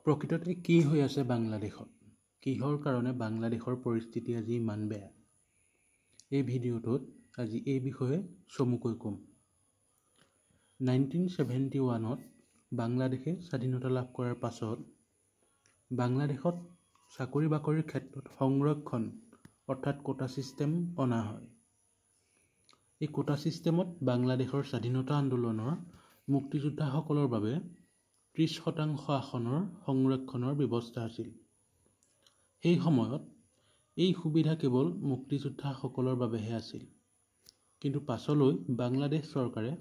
প্ৰকৃততে কি হৈ আছে বাংলাদেশত? কিহৰ কাৰণে বাংলাদেশৰ পৰিস্থিতি আজি ইমান বেয়া? এই ভিডিঅ'টোত আজি এই বিষয়ে চমুকৈ ক'ম। 1971ত বাংলাদেশে স্বাধীনতা লাভ কৰাৰ পাছত বাংলাদেশত চাকৰি বাকৰিৰ ক্ষেত্ৰত সংৰক্ষণ অৰ্থাৎ কোটা ছিষ্টেম অনা হয়। এই কোটা ছিষ্টেমত বাংলাদেশৰ স্বাধীনতা আন্দোলনৰ মুক্তিযোদ্ধাসকলৰ বাবে 30% আসনৰ সংৰক্ষণৰ ব্যৱস্থা আছিল। সেই সময়ত এই সুবিধা কেৱল মুক্তিযোদ্ধাসকলৰ বাবেহে আছিল। কিন্তু পাছলৈ বাংলাদেশ চৰকাৰে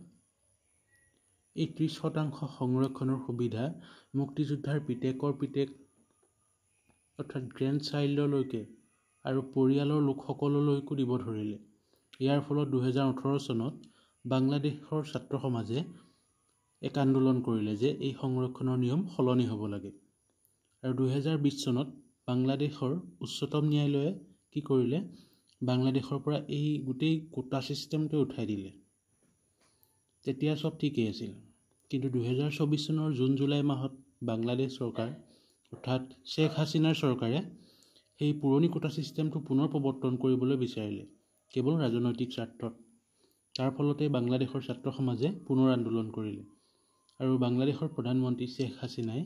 এই 30% সংৰক্ষণৰ সুবিধা মুক্তিযোদ্ধাৰ পিতেকৰ পিতেক অৰ্থাৎ গ্ৰেণ্ড চাইল্ডলৈকে আৰু পৰিয়ালৰ লোকসকললৈকো দিব ধৰিলে। ইয়াৰ ফলত 2018 চনত বাংলাদেশৰ ছাত্ৰ সমাজে এক আন্দোলন কৰিলে যে এই সংৰক্ষণৰ নিয়ম সলনি হ'ব লাগে। আৰু 2020 চনত বাংলাদেশৰ উচ্চতম ন্যায়ালয়ে কি কৰিলে? বাংলাদেশৰ পৰা এই গোটেই কোটা ছিষ্টেমটো উঠাই দিলে। তেতিয়া সব ঠিকেই আছিল। কিন্তু 2024 চনৰ জুন জুলাই মাহত বাংলাদেশ চৰকাৰ অৰ্থাৎ শ্বেখ হাছিনাৰ চৰকাৰে সেই পুৰণি কোটা ছিষ্টেমটো পুনৰ প্ৰৱৰ্তন কৰিবলৈ বিচাৰিলে কেৱল ৰাজনৈতিক স্বাৰ্থত। তাৰ ফলতে বাংলাদেশৰ ছাত্ৰ সমাজে পুনৰ আন্দোলন কৰিলে আৰু বাংলাদেশৰ প্ৰধানমন্ত্ৰী শ্বেখ হাছিনাই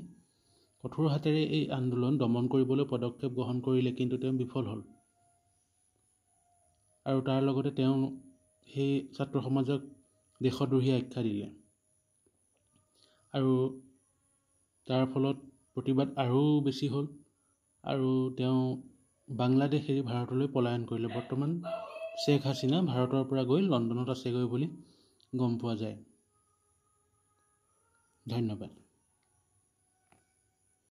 কঠোৰ হাতেৰে এই আন্দোলন দমন কৰিবলৈ পদক্ষেপ গ্ৰহণ কৰিলে, কিন্তু তেওঁ বিফল হ'ল। আৰু তাৰ লগতে তেওঁ সেই ছাত্ৰ সমাজক দেশদ্ৰোহী আখ্যা দিলে আৰু তাৰ ফলত প্ৰতিবাদ আৰু বেছি হ'ল আৰু তেওঁ বাংলাদেশ এৰি ভাৰতলৈ পলায়ন কৰিলে। বৰ্তমান শ্বেখ হাছিনা ভাৰতৰ পৰা গৈ লণ্ডনত আছেগৈ বুলি গম পোৱা যায়। ধন্যবাদ।